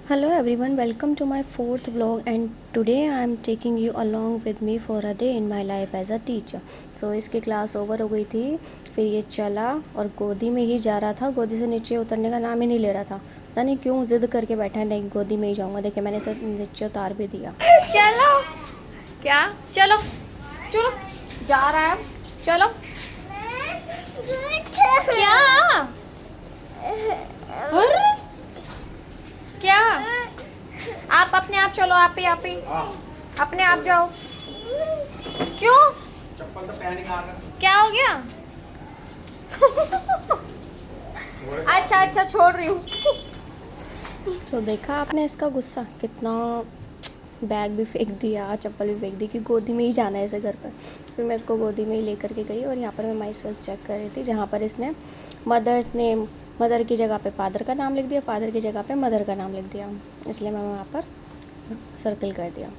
Hello everyone, welcome to my fourth vlog and today I am taking you along with me for a day in my life as a teacher. So इसकी class over हो गई थी, फिर ये चला और गोदी में ही जा रहा था, गोदी से नीचे उतरने का नाम ही नहीं ले रहा था। पता नहीं क्यों ज़िद करके बैठा है, नहीं गोदी में ही जाऊँगा। देखिए मैंने इसे नीचे उतार भी दिया। चलो क्या चलो चलो जा रहा है चलो क्या क्या आप अपने आप चलो आप ही अपने आप जाओ क्यों चप्पल तो पहन के आकर क्या हो गया अच्छा छोड़ रही हूँ तो देखा आपने इसका गुस्सा, कितना बैग भी फेंक दिया, चप्पल भी फेंक दी कि गोदी में ही जाना है इसे घर पर। फिर मैं इसको गोदी में ही लेकर के गई और यहाँ पर मैं माई सेल्फ चेक कर रही थी, जहाँ पर इसने मदर्स नेम, मदर की जगह पे फादर का नाम लिख दिया, फादर की जगह पे मदर का नाम लिख दिया, इसलिए मैं वहाँ पर सर्कल कर दिया।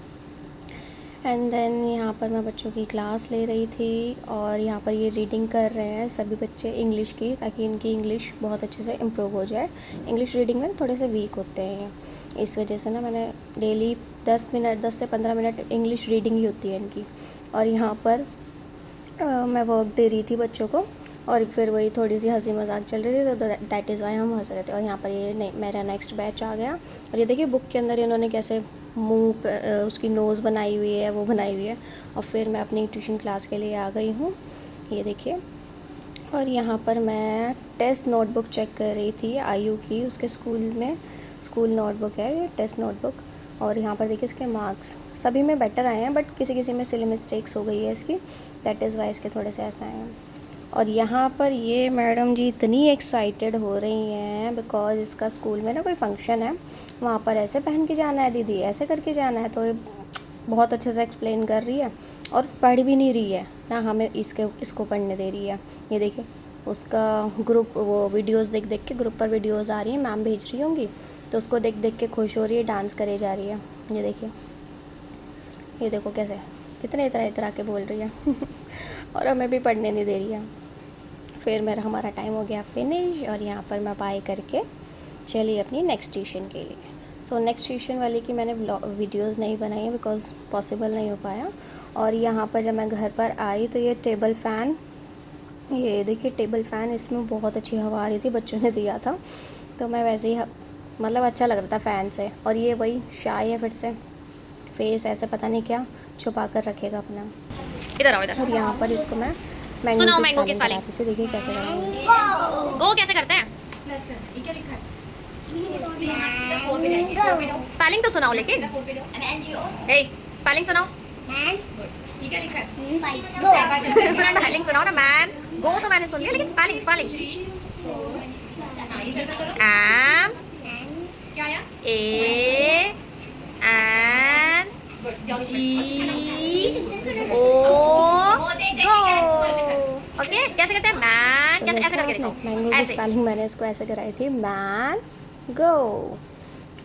एंड देन यहाँ पर मैं बच्चों की क्लास ले रही थी और यहाँ पर ये रीडिंग कर रहे हैं सभी बच्चे इंग्लिश की, ताकि इनकी इंग्लिश बहुत अच्छे से इम्प्रूव हो जाए। इंग्लिश रीडिंग में थोड़े से वीक होते हैं, इस वजह से ना मैंने डेली 10 से 15 मिनट इंग्लिश रीडिंग ही होती है इनकी। और यहाँ पर मैं वर्क दे रही थी बच्चों को और फिर वही थोड़ी सी हंसी मजाक चल रही थी, तो दैट इज़ वाई हम हंस रहे थे। और यहाँ पर ये मेरा नेक्स्ट बैच आ गया और ये देखिए बुक के अंदर इन्होंने कैसे मुंह पर उसकी नोज़ बनाई हुई है, वो बनाई हुई है। और फिर मैं अपनी ट्यूशन क्लास के लिए आ गई हूँ, ये देखिए। और यहाँ पर मैं टेस्ट नोटबुक चेक कर रही थी आयु की, उसके स्कूल में स्कूल नोटबुक है ये, टेस्ट नोटबुक। और यहाँ पर देखिए इसके मार्क्स सभी में बेटर आए हैं, बट किसी किसी में सिली मिस्टेक्स हो गई है इसकी, दैट इज़ वाई इसके थोड़े से ऐसे आए हैं। और यहाँ पर ये मैडम जी इतनी एक्साइटेड हो रही हैं बिकॉज़ इसका स्कूल में ना कोई फंक्शन है, वहाँ पर ऐसे पहन के जाना है दीदी, ऐसे करके जाना है। तो ये बहुत अच्छे से एक्सप्लेन कर रही है और पढ़ भी नहीं रही है ना, हमें इसको पढ़ने दे रही है। ये देखिए उसका ग्रुप, वो वीडियोस देख देख के ग्रुप पर वीडियोस आ रही हैं, मैम भेज रही होंगी, तो उसको देख देख के खुश हो रही है, डांस करे जा रही है। ये देखिए, ये देखो कैसे कितने इतरा के बोल रही है और हमें भी पढ़ने नहीं दे रही है। फिर हमारा टाइम हो गया फिनिश और यहाँ पर मैं बाय करके चली अपनी नेक्स्ट ट्यूशन के लिए। सो नेक्स्ट ट्यूशन वाले की मैंने वीडियोस नहीं बनाई है बिकॉज़ पॉसिबल नहीं हो पाया। और यहाँ पर जब मैं घर पर आई तो ये टेबल फ़ैन, ये देखिए टेबल फ़ैन, इसमें बहुत अच्छी हवा आ रही थी, बच्चों ने दिया था तो मैं वैसे ही मतलब अच्छा लग रहा था फ़ैन से। और ये वही शाय है, फिर से फेस ऐसे पता नहीं क्या छुपा कर रखेगा अपना। इधर आओ इधर और यहाँ पर इसको मैं सुनाओ मैंगो मैंगो की की स्पेलिंग करा स्पेलिंग रही थी, देखिए कैसे करेंगे। गो कैसे करते हैं स्पेलिंग तो सुनाओ लेकिन ए स्पेलिंग सुनाओ स्पेलिंग सुनाओ ना मैन। गो तो मैंने सुन लिया लेकिन spelling spelling M A N G O go. Okay कैसे करते हैं मैन, तो कैसे ऐसे देखा करके आपने दिखाओ मैंगो की ऐसे। स्पेलिंग मैंने इसको ऐसे कराई थी, मैन गो।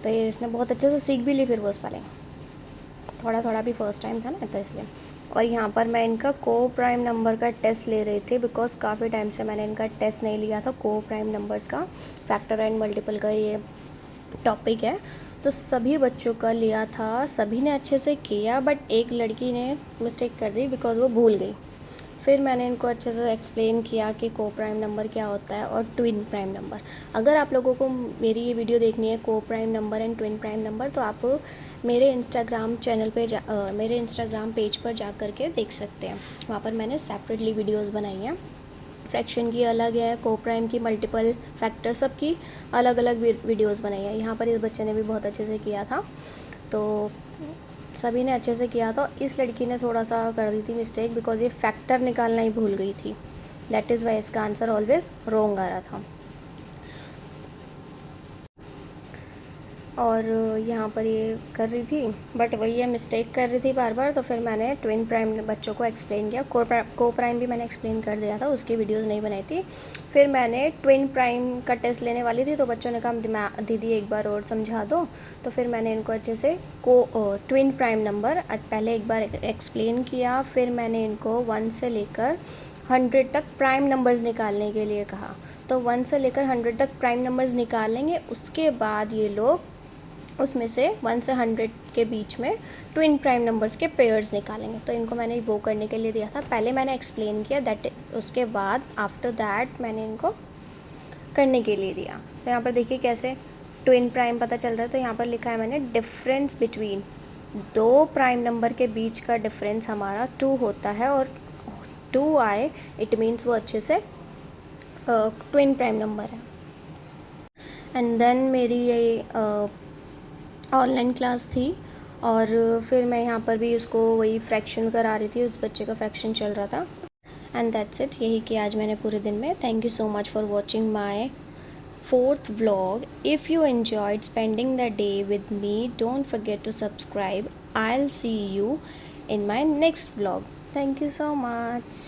तो ये इसने बहुत अच्छे से सीख भी ली फिर वो स्पेलिंग, थोड़ा थोड़ा भी फर्स्ट टाइम था ना तो इसलिए। और यहाँ पर मैं इनका को प्राइम नंबर का टेस्ट ले रही थी बिकॉज़ काफ़ी टाइम से मैंने इनका टेस्ट नहीं लिया था। को प्राइम नंबर्स का, फैक्टर एंड मल्टीपल का ये टॉपिक है, तो सभी बच्चों का लिया था, सभी ने अच्छे से किया, बट एक लड़की ने मिस्टेक कर दी बिकॉज़ वो भूल गई। फिर मैंने इनको अच्छे से एक्सप्लेन किया कि को प्राइम नंबर क्या होता है और ट्विन प्राइम नंबर। अगर आप लोगों को मेरी ये वीडियो देखनी है को prime number and twin prime number, तो आप मेरे इंस्टाग्राम चैनल पे मेरे इंस्टाग्राम पेज पर जा कर के देख सकते हैं, वहाँ पर मैंने सेपरेटली वीडियोज़ बनाई हैं। फ्रैक्शन की अलग है, को प्राइम की, मल्टीपल फैक्टर, सब की अलग अलग वीडियोज़ बनाई है। यहाँ पर इस बच्चे ने भी बहुत अच्छे से किया था, तो सभी ने अच्छे से किया था। इस लड़की ने थोड़ा सा कर दी थी मिस्टेक बिकॉज़ ये फैक्टर निकालना ही भूल गई थी, दैट इज़ वाई इसका आंसर ऑलवेज रॉन्ग आ रहा था। और यहाँ पर ये कर रही थी बट वही है, मिस्टेक कर रही थी बार बार। तो फिर मैंने ट्विन प्राइम बच्चों को एक्सप्लेन किया, को प्राइम भी मैंने एक्सप्लेन कर दिया था, उसकी वीडियोस नहीं बनाई थी। फिर मैंने ट्विन प्राइम का टेस्ट लेने वाली थी तो बच्चों ने कहा दीदी एक बार और समझा दो, तो फिर मैंने इनको अच्छे से ट्विन प्राइम नंबर पहले एक बार एक्सप्लेन किया। फिर मैंने इनको 1 से लेकर 100 तक प्राइम नंबर्स निकालने के लिए कहा। तो 1 से लेकर 100 तक प्राइम नंबर्स निकालेंगे, उसके बाद ये लोग उसमें से 1 से 100 के बीच में ट्विन प्राइम नंबर्स के पेयर्स निकालेंगे। तो इनको मैंने वो करने के लिए दिया था, पहले मैंने एक्सप्लेन किया दैट, उसके बाद आफ्टर दैट मैंने इनको करने के लिए दिया। तो यहाँ पर देखिए कैसे ट्विन प्राइम पता चल रहा है। तो यहाँ पर लिखा है मैंने डिफरेंस बिटवीन, दो प्राइम नंबर के बीच का डिफरेंस हमारा 2 होता है, और 2 आए इट मीन्स वो अच्छे से ट्विन प्राइम नंबर है। एंड देन मेरी ये ऑनलाइन क्लास थी, और फिर मैं यहाँ पर भी उसको वही फ्रैक्शन करा रही थी, उस बच्चे का फ्रैक्शन चल रहा था। एंड दैट्स इट, यही किया आज मैंने पूरे दिन में। Thank you so much for watching my 4th vlog. If you enjoyed spending the day with me, don't forget to subscribe. I'll see you in my next vlog. Thank you so much.